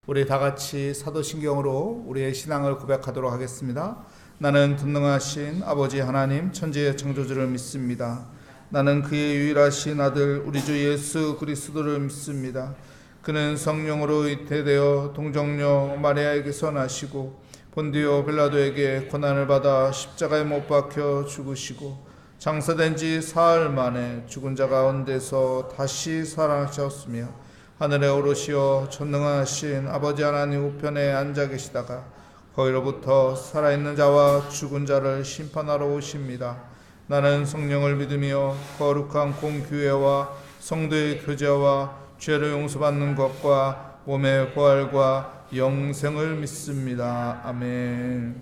우리 다 같이 사도신경으로 우리의 신앙을 고백하도록 하겠습니다. 나는 전능하신 아버지 하나님 천지의 창조주를 믿습니다. 나는 그의 유일하신 아들 우리 주 예수 그리스도를 믿습니다. 그는 성령으로 잉태되어 동정녀 마리아에게서 나시고 본디오 빌라도에게 고난을 받아 십자가에 못 박혀 죽으시고 장사된 지 사흘 만에 죽은 자 가운데서 다시 살아나셨으며 하늘에 오르시어 전능하신 아버지 하나님 우편에 앉아 계시다가 거기로부터 살아있는 자와 죽은 자를 심판하러 오십니다. 나는 성령을 믿으며 거룩한 공교회와 성도의 교제와 죄를 용서받는 것과 몸의 부활과 영생을 믿습니다. 아멘.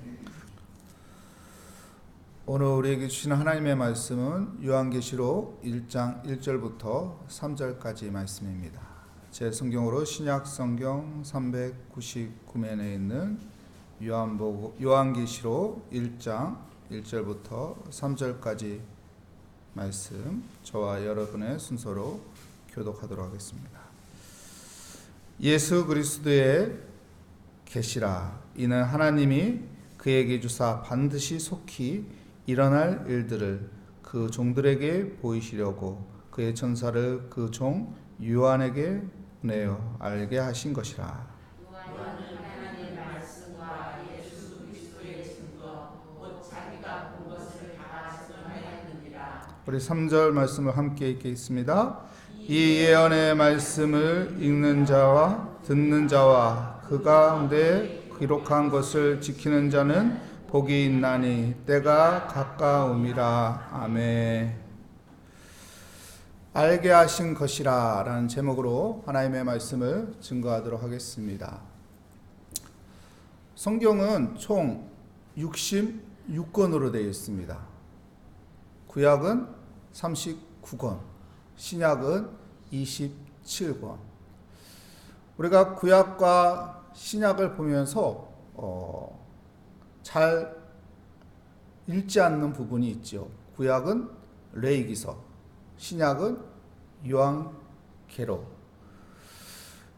오늘 우리에게 주신 하나님의 말씀은 요한계시록 1장 1절부터 3절까지 말씀입니다. 제 성경으로 신약 성경 399면에 있는 요한계시록 1장 1절부터 3절까지 말씀 저와 여러분의 순서로 교독하도록 하겠습니다. 예수 그리스도의 계시라. 이는 하나님이 그에게 주사 반드시 속히 일어날 일들을 그 종들에게 보이시려고 그의 천사를 그 종 요한에게 보내어 알게 하신 것이라. 요한은 하나님의 말씀과 예수 그리스도의 증거 곧 자기가 본 것을 다 증언하였느니라. 우리 3절 말씀을 함께 읽겠습니다. 이 예언의 말씀을 읽는 자와 듣는 자와 그 가운데 기록한 것을 지키는 자는 복이 있나니 때가 가까움이라. 아멘. 알게 하신 것이라 라는 제목으로 하나님의 말씀을 증거하도록 하겠습니다. 성경은 총 66권으로 되어 있습니다. 구약은 39권, 신약은 27권. 우리가 구약과 신약을 보면서 잘 읽지 않는 부분이 있죠. 구약은 레위기서, 신약은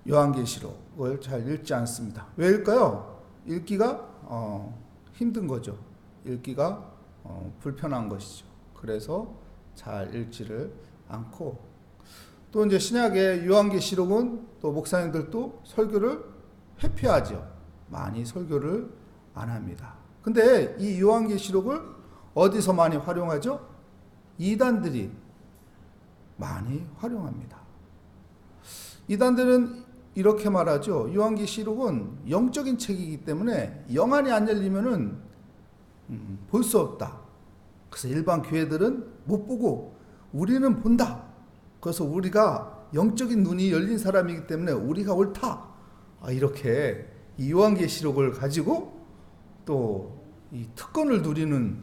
요한계시록을 잘 읽지 않습니다. 왜일까요? 읽기가 힘든 거죠. 읽기가 불편한 것이죠. 그래서 잘 읽지를 않고, 또 이제 신약의 요한계시록은 또 목사님들도 설교를 회피하죠. 많이 설교를 안 합니다. 근데 이 요한계시록을 어디서 많이 활용하죠? 이단들이 많이 활용합니다. 이단들은 이렇게 말하죠. 요한계시록은 영적인 책이기 때문에 영안이 안 열리면은 볼 수 없다. 그래서 일반 교회들은 못 보고 우리는 본다. 그래서 우리가 영적인 눈이 열린 사람이기 때문에 우리가 옳다. 이렇게 이 요한계시록을 가지고 또 이 특권을 누리는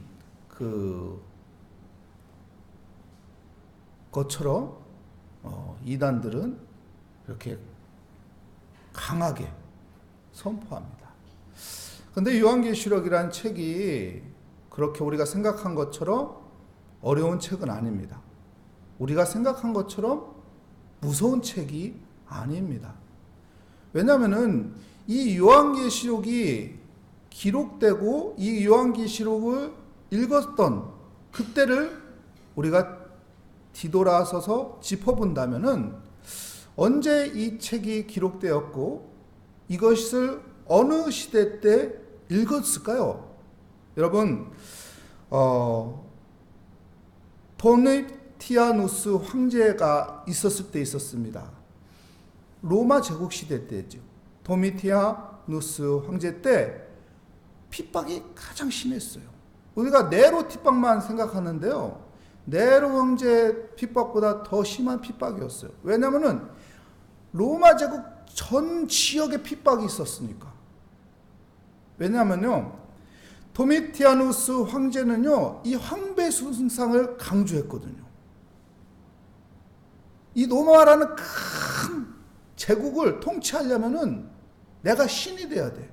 것처럼 이단들은 이렇게 강하게 선포합니다. 그런데 요한계시록이라는 책이 그렇게 우리가 생각한 것처럼 어려운 책은 아닙니다. 우리가 생각한 것처럼 무서운 책이 아닙니다. 왜냐하면 이 요한계시록이 기록되고 이 요한계시록을 읽었던 그때를 우리가 뒤돌아서서 짚어본다면은 언제 이 책이 기록되었고 이것을 어느 시대 때 읽었을까요? 여러분, 도미티아누스 황제가 있었을 때 있었습니다. 로마 제국 시대 때죠. 도미티아누스 황제 때 핍박이 가장 심했어요. 우리가 네로 핍박만 생각하는데요. 네로 황제 핍박보다 더 심한 핍박이었어요. 왜냐하면 로마 제국 전 지역에 핍박이 있었으니까. 왜냐하면요, 도미티아누스 황제는요, 이 황배 숭상을 강조했거든요. 이 로마라는 큰 제국을 통치하려면은 내가 신이 돼야 돼.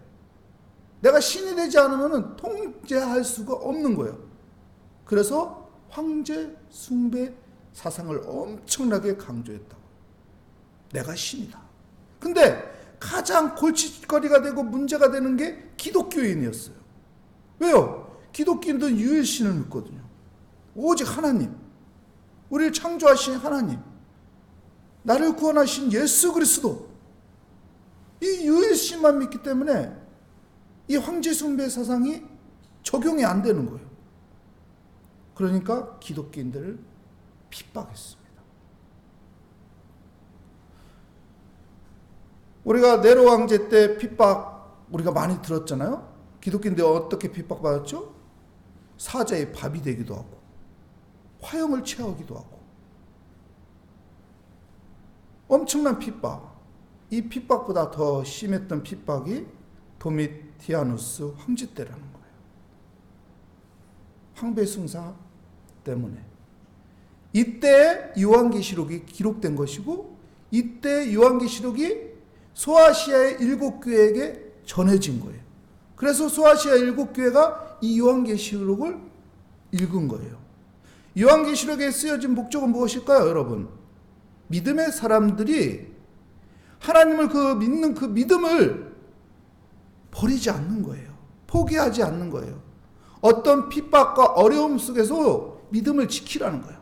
내가 신이 되지 않으면은 통제할 수가 없는 거예요. 그래서 황제 숭배 사상을 엄청나게 강조했다고. 내가 신이다. 근데 가장 골칫거리가 되고 문제가 되는 게 기독교인이었어요. 왜요? 기독교인들은 유일신을 믿거든요. 오직 하나님, 우리를 창조하신 하나님, 나를 구원하신 예수 그리스도, 이 유일신만 믿기 때문에 이 황제 숭배 사상이 적용이 안 되는 거예요. 그러니까 기독교인들을 핍박했습니다. 우리가 네로 황제 때 핍박 우리가 많이 들었잖아요. 기독교인들 어떻게 핍박받았죠? 사자의 밥이 되기도 하고 화형을 취하기도 하고 엄청난 핍박. 이 핍박보다 더 심했던 핍박이 도미티아누스 황제 때라는 거예요. 황배숭사 때문에. 이때 요한계시록이 기록된 것이고 이때 요한계시록이 소아시아의 7교회에게 전해진 거예요. 그래서 소아시아 7교회가 이 요한계시록을 읽은 거예요. 요한계시록에 쓰여진 목적은 무엇일까요, 여러분? 믿음의 사람들이 하나님을 믿는 그 믿음을 버리지 않는 거예요. 포기하지 않는 거예요. 어떤 핍박과 어려움 속에서 믿음을 지키라는 거예요.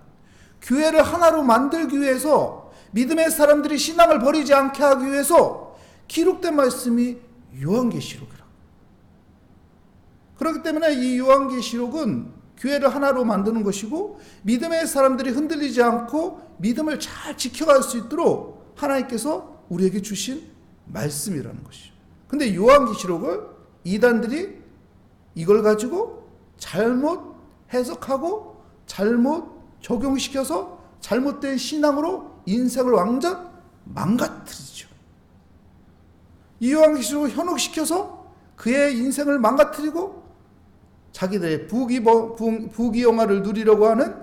교회를 하나로 만들기 위해서 믿음의 사람들이 신앙을 버리지 않게 하기 위해서 기록된 말씀이 요한계시록이라. 그렇기 때문에 이 요한계시록은 교회를 하나로 만드는 것이고 믿음의 사람들이 흔들리지 않고 믿음을 잘 지켜갈 수 있도록 하나님께서 우리에게 주신 말씀이라는 것이죠. 근데 요한계시록을 이단들이 이걸 가지고 잘못 해석하고 잘못 적용시켜서 잘못된 신앙으로 인생을 완전 망가뜨리죠. 이 요한계시록을 현혹시켜서 그의 인생을 망가뜨리고 자기들의 부귀영화를 누리려고 하는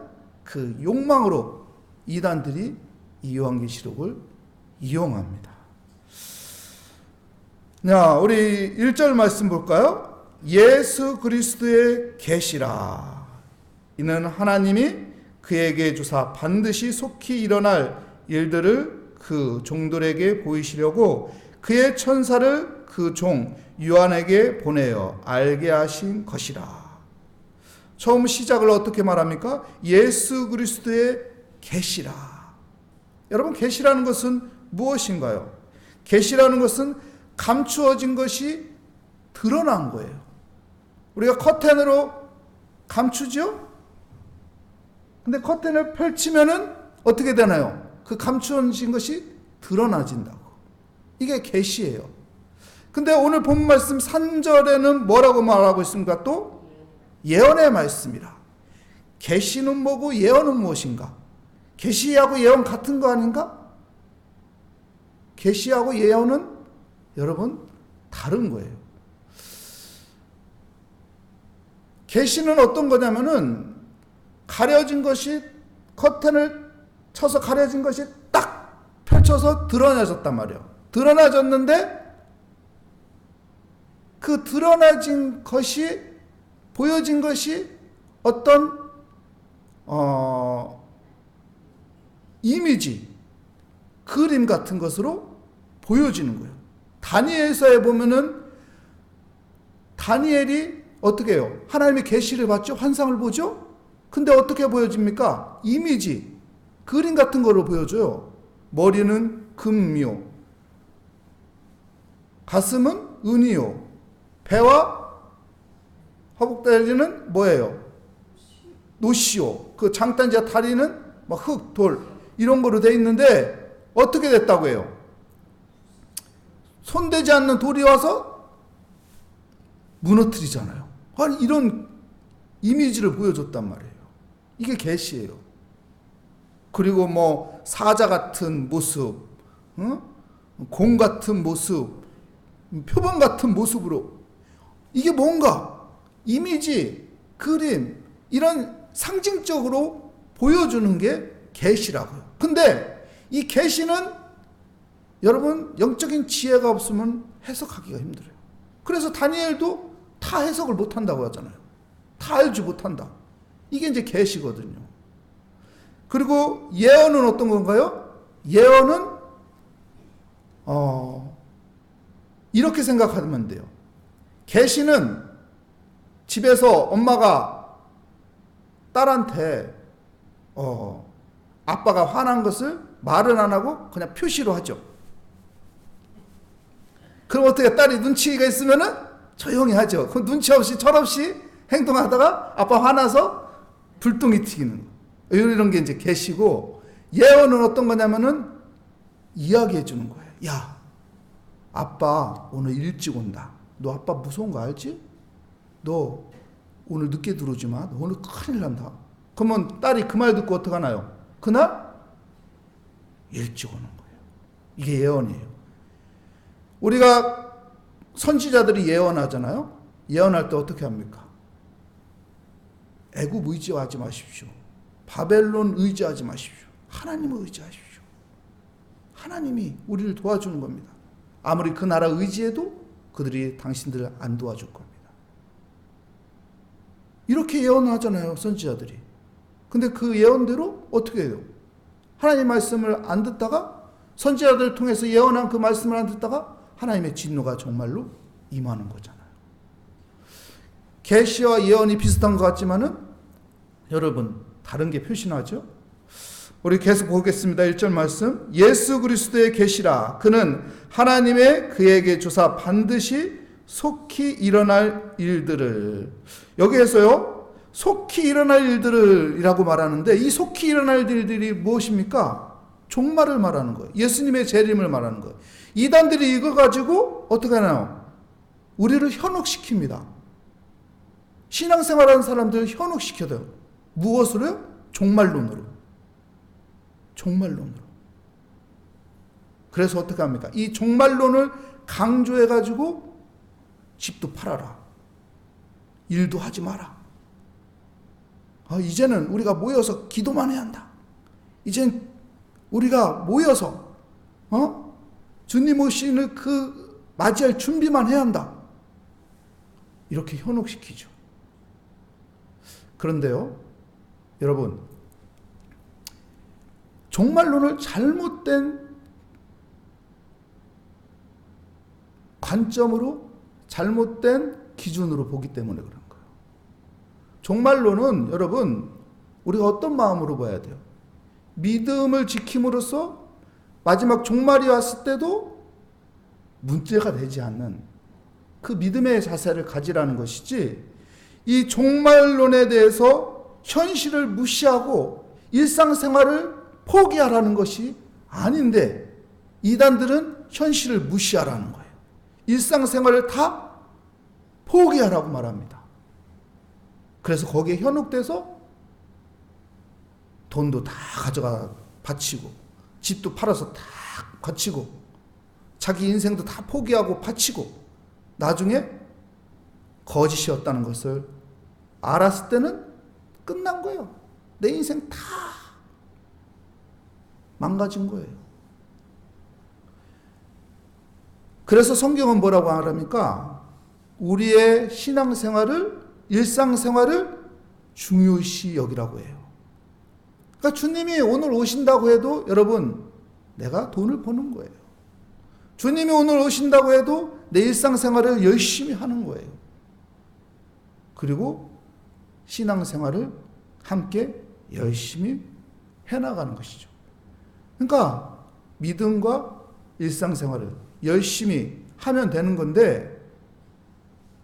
그 욕망으로 이단들이 이 요한계시록을 이용합니다. 자, 우리 1절 말씀 볼까요? 예수 그리스도의 계시라. 이는 하나님이 그에게 주사 반드시 속히 일어날 일들을 그 종들에게 보이시려고 그의 천사를 그 종 요한에게 보내어 알게 하신 것이라. 처음 시작을 어떻게 말합니까? 예수 그리스도의 계시라. 여러분, 계시라는 것은 무엇인가요? 계시라는 것은 감추어진 것이 드러난 거예요. 우리가 커튼으로 감추죠? 근데 커튼을 펼치면은 어떻게 되나요? 그 감추어진 것이 드러나진다고. 이게 계시예요. 근데 오늘 본 말씀 3절에는 뭐라고 말하고 있습니까? 또 예언의 말씀이라. 계시는 뭐고 예언은 무엇인가? 계시하고 예언 같은 거 아닌가? 계시하고 예언은 여러분 다른 거예요. 계시는 어떤 거냐면은 가려진 것이 커튼을 쳐서 가려진 것이 딱 펼쳐서 드러나졌단 말이에요. 드러나졌는데 그 드러나진 것이 보여진 것이 어떤 이미지, 그림 같은 것으로 보여지는 거예요. 다니엘서에 보면은 다니엘이 어떻게 해요? 하나님의 계시를 받죠? 환상을 보죠? 근데 어떻게 보여집니까? 이미지, 그림 같은 거로 보여줘요. 머리는 금이요, 가슴은 은이요, 배와 허벅다리는 뭐예요? 노시오. 그 장단지와 다리는 막 흙, 돌 이런 거로 돼 있는데 어떻게 됐다고 해요? 손대지 않는 돌이 와서 무너뜨리잖아요. 아니, 이런 이미지를 보여줬단 말이에요. 이게 계시예요. 그리고 뭐 사자 같은 모습, 공 같은 모습, 표범 같은 모습으로, 이게 뭔가 이미지, 그림, 이런 상징적으로 보여주는 게 계시라고요. 근데 이 계시는 여러분 영적인 지혜가 없으면 해석하기가 힘들어요. 그래서 다니엘도 다 해석을 못한다고 하잖아요. 다 알지 못한다. 이게 이제 계시거든요. 그리고 예언은 어떤 건가요? 예언은 이렇게 생각하면 돼요. 계시는 집에서 엄마가 딸한테 아빠가 화난 것을 말은 안 하고 그냥 표시로 하죠. 그럼 어떻게 딸이 눈치가 있으면은 조용히 하죠. 그 눈치 없이 철없이 행동하다가 아빠 화나서 불똥이 튀기는 거. 이런 게 이제 계시고, 예언은 어떤 거냐면은 이야기해 주는 거예요. 야, 아빠 오늘 일찍 온다. 너 아빠 무서운 거 알지? 너 오늘 늦게 들어오지 마. 너 오늘 큰일 난다. 그러면 딸이 그 말 듣고 어떡하나요? 그날 일찍 오는 거예요. 이게 예언이에요. 우리가 선지자들이 예언하잖아요. 예언할 때 어떻게 합니까? 애굽 의지하지 마십시오. 바벨론 의지하지 마십시오. 하나님을 의지하십시오. 하나님이 우리를 도와주는 겁니다. 아무리 그 나라 의지해도 그들이 당신들을 안 도와줄 겁니다. 이렇게 예언하잖아요, 선지자들이. 근데 그 예언대로 어떻게 해요? 하나님 말씀을 안 듣다가, 선지자들을 통해서 예언한 그 말씀을 안 듣다가 하나님의 진노가 정말로 임하는 거잖아요. 계시와 예언이 비슷한 것 같지만은 여러분 다른 게 표시나죠? 우리 계속 보겠습니다. 1절 말씀. 예수 그리스도의 계시라. 그는 하나님의 그에게 주사 반드시 속히 일어날 일들을. 여기에서요, 속히 일어날 일들을 이라고 말하는데, 이 속히 일어날 일들이 무엇입니까? 종말을 말하는 거예요. 예수님의 재림을 말하는 거예요. 이단들이 이거 가지고 어떻게 하나요? 우리를 현혹시킵니다. 신앙생활하는 사람들을 현혹시켜요. 무엇으로요? 종말론으로. 종말론으로. 그래서 어떻게 합니까? 이 종말론을 강조해가지고 집도 팔아라. 일도 하지 마라. 이제는 우리가 모여서 기도만 해야 한다. 이젠 우리가 모여서 주님 오시는 그 맞이할 준비만 해야 한다. 이렇게 현혹시키죠. 그런데요, 여러분, 종말론을 잘못된 관점으로, 잘못된 기준으로 보기 때문에 그런 거예요. 종말론은 여러분, 우리가 어떤 마음으로 봐야 돼요? 믿음을 지킴으로써 마지막 종말이 왔을 때도 문제가 되지 않는 그 믿음의 자세를 가지라는 것이지, 이 종말론에 대해서 현실을 무시하고 일상생활을 포기하라는 것이 아닌데, 이단들은 현실을 무시하라는 거예요. 일상생활을 다 포기하라고 말합니다. 그래서 거기에 현혹돼서 돈도 다 가져가 바치고, 집도 팔아서 다 바치고, 자기 인생도 다 포기하고 바치고, 나중에 거짓이었다는 것을 알았을 때는 끝난 거예요. 내 인생 다 망가진 거예요. 그래서 성경은 뭐라고 말합니까? 우리의 신앙생활을, 일상생활을 중요시 여기라고 해요. 그러니까 주님이 오늘 오신다고 해도 여러분, 내가 돈을 버는 거예요. 주님이 오늘 오신다고 해도 내 일상생활을 열심히 하는 거예요. 그리고 신앙생활을 함께 열심히 해나가는 것이죠. 그러니까 믿음과 일상생활을 열심히 하면 되는 건데,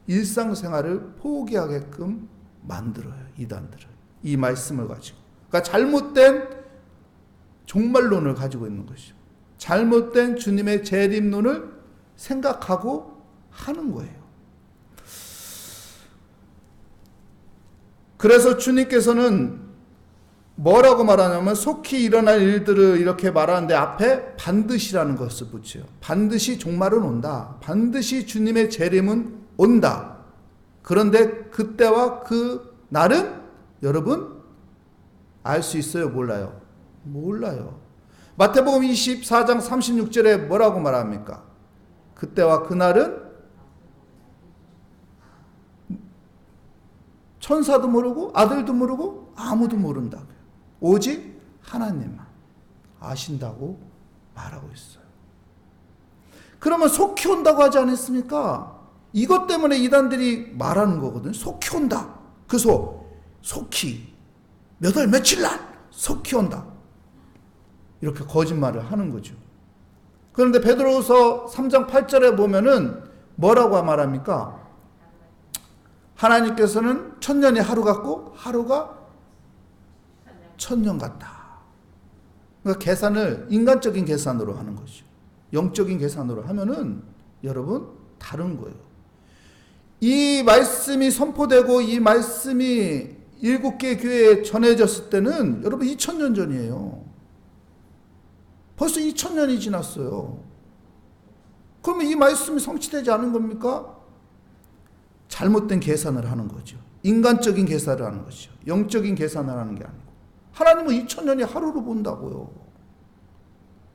일상생활을 포기하게끔 만들어요, 이단들은. 이 말씀을 가지고. 그러니까 잘못된 종말론을 가지고 있는 것이죠. 잘못된 주님의 재림론을 생각하고 하는 거예요. 그래서 주님께서는 뭐라고 말하냐면, 속히 일어날 일들을 이렇게 말하는데 앞에 반드시라는 것을 붙여요. 반드시 종말은 온다. 반드시 주님의 재림은 온다. 그런데 그때와 그 날은 여러분 알 수 있어요? 몰라요? 몰라요. 마태복음 24장 36절에 뭐라고 말합니까? 그때와 그 날은 천사도 모르고 아들도 모르고 아무도 모른다. 오직 하나님만 아신다고 말하고 있어요. 그러면 속히 온다고 하지 않았습니까? 이것 때문에 이단들이 말하는 거거든요. 속히 온다. 그 속히 몇 월 며칠 날 속히 온다. 이렇게 거짓말을 하는 거죠. 그런데 베드로후서 3장 8절에 보면은 뭐라고 말합니까? 하나님께서는 천년이 하루 같고 하루가 천년 같다. 그러니까 계산을 인간적인 계산으로 하는 것이죠. 영적인 계산으로 하면은 여러분 다른 거예요. 이 말씀이 선포되고 이 말씀이 7개 교회에 전해졌을 때는 여러분 2000년 전이에요. 벌써 2000년이 지났어요. 그러면 이 말씀이 성취되지 않은 겁니까? 잘못된 계산을 하는 거죠. 인간적인 계산을 하는 것이죠. 영적인 계산을 하는 게 아니고. 하나님은 2000년이 하루로 본다고요.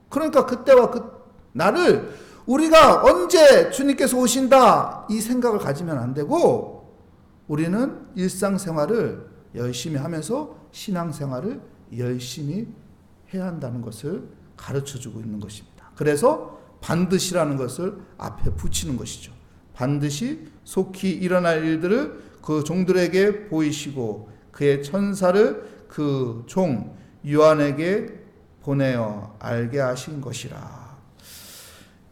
그러니까 그때와 그 날을 우리가 언제 주님께서 오신다 이 생각을 가지면 안 되고, 우리는 일상생활을 열심히 하면서 신앙생활을 열심히 해야 한다는 것을 가르쳐주고 있는 것입니다. 그래서 반드시라는 것을 앞에 붙이는 것이죠. 반드시 속히 일어날 일들을 그 종들에게 보이시고 그의 천사를 그 종 요한에게 보내어 알게 하신 것이라.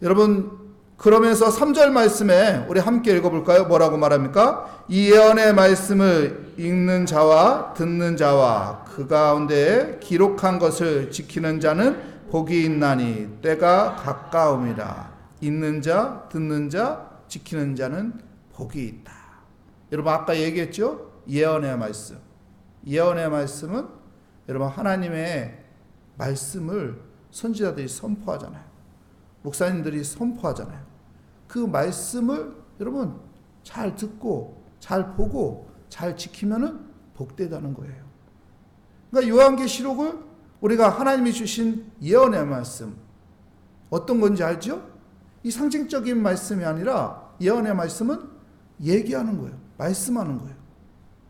여러분, 그러면서 3절 말씀에 우리 함께 읽어볼까요? 뭐라고 말합니까? 이 예언의 말씀을 읽는 자와 듣는 자와 그 가운데 기록한 것을 지키는 자는 복이 있나니 때가 가까움이라. 읽는 자, 듣는 자, 지키는 자는 복이 있다. 여러분 아까 얘기했죠? 예언의 말씀. 예언의 말씀은 여러분 하나님의 말씀을 선지자들이 선포하잖아요. 목사님들이 선포하잖아요. 그 말씀을 여러분 잘 듣고 잘 보고 잘 지키면은 복되다는 거예요. 그러니까 요한계시록을 우리가 하나님이 주신 예언의 말씀 어떤 건지 알죠? 이 상징적인 말씀이 아니라 예언의 말씀은 얘기하는 거예요. 말씀하는 거예요.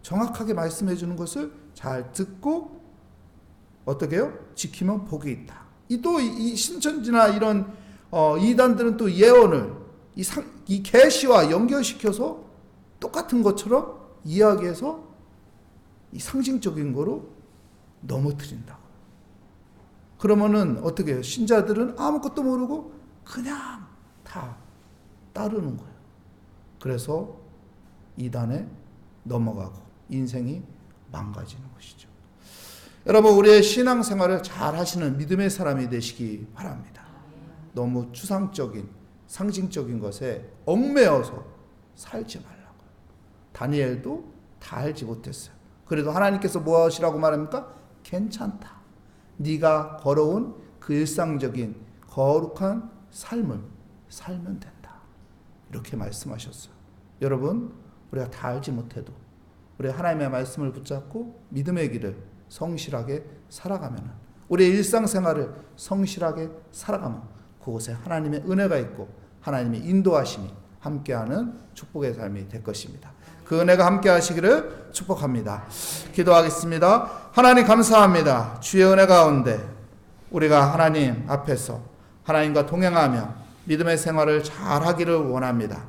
정확하게 말씀해 주는 것을 잘 듣고 어떻게 해요? 지키면 복이 있다. 이 신천지나 이런 이단들은 또 예언을 이 계시와 연결시켜서 똑같은 것처럼 이야기해서 이 상징적인 거로 넘어뜨린다. 그러면은 어떻게 해요? 신자들은 아무것도 모르고 그냥 다 따르는 거예요. 그래서 이단에 넘어가고 인생이 망가지는 것이죠. 여러분 우리의 신앙생활을 잘 하시는 믿음의 사람이 되시기 바랍니다. 너무 추상적인 상징적인 것에 얽매여서 살지 말라고요. 다니엘도 다 알지 못했어요. 그래도 하나님께서 무엇이라고 말합니까? 괜찮다. 네가 걸어온 그 일상적인 거룩한 삶을 살면 된다. 이렇게 말씀하셨어요. 여러분 우리가 다 알지 못해도 우리 하나님의 말씀을 붙잡고 믿음의 길을 성실하게 살아가면, 우리의 일상생활을 성실하게 살아가면 그곳에 하나님의 은혜가 있고 하나님의 인도하심이 함께하는 축복의 삶이 될 것입니다. 그 은혜가 함께 하시기를 축복합니다. 기도하겠습니다. 하나님 감사합니다. 주의 은혜 가운데 우리가 하나님 앞에서 하나님과 동행하며 믿음의 생활을 잘 하기를 원합니다.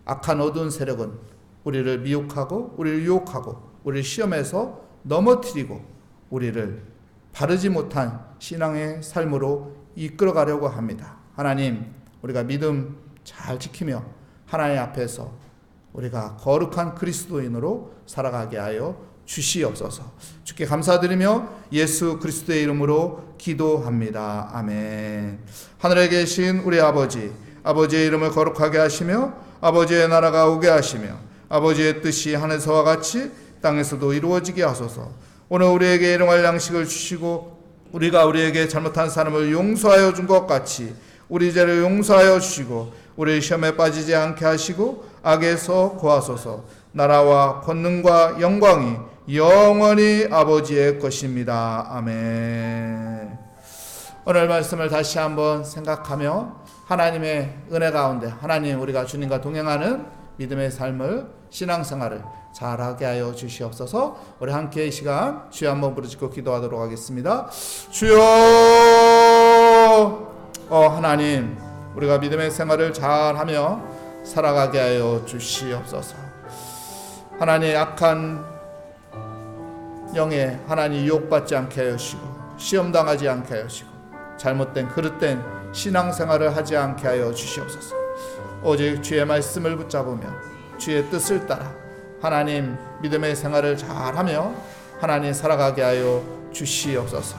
악한 어두운 세력은 우리를 미혹하고 우리를 유혹하고 우리를 시험에서 넘어뜨리고 우리를 바르지 못한 신앙의 삶으로 이끌어가려고 합니다. 하나님, 우리가 믿음 잘 지키며 하나님 앞에서 우리가 거룩한 그리스도인으로 살아가게 하여 주시옵소서. 주께 감사드리며 예수 그리스도의 이름으로 기도합니다. 아멘. 하늘에 계신 우리 아버지, 아버지의 이름을 거룩하게 하시며 아버지의 나라가 오게 하시며 아버지의 뜻이 하늘에서와 같이 땅에서도 이루어지게 하소서. 오늘 우리에게 일용할 양식을 주시고 우리가 우리에게 잘못한 사람을 용서하여 준 것 같이 우리 죄를 용서하여 주시고 우리 시험에 빠지지 않게 하시고 악에서 구하소서. 나라와 권능과 영광이 영원히 아버지의 것입니다. 아멘. 오늘 말씀을 다시 한번 생각하며 하나님의 은혜 가운데 하나님 우리가 주님과 동행하는 믿음의 삶을 신앙생활을 잘하게 하여 주시옵소서. 우리 함께 이 시간 주여 한번 부르짖고 기도하도록 하겠습니다. 주여 하나님 우리가 믿음의 생활을 잘하며 살아가게 하여 주시옵소서. 하나님 악한 영에 하나님 유혹받지 않게 하여 주시고 시험당하지 않게 하여 주시고 잘못된 그릇된 신앙생활을 하지 않게 하여 주시옵소서. 오직 주의 말씀을 붙잡으며 주의 뜻을 따라 하나님 믿음의 생활을 잘하며 하나님 살아가게 하여 주시옵소서.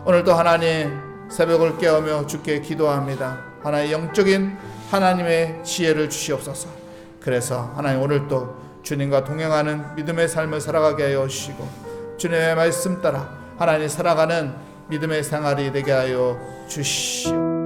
오늘도 하나님 새벽을 깨우며 주께 기도합니다. 하나님 영적인 하나님의 지혜를 주시옵소서. 그래서 하나님 오늘도 주님과 동행하는 믿음의 삶을 살아가게 하여 주시고 주님의 말씀 따라 하나님 살아가는 믿음의 생활이 되게 하여 주시옵소서.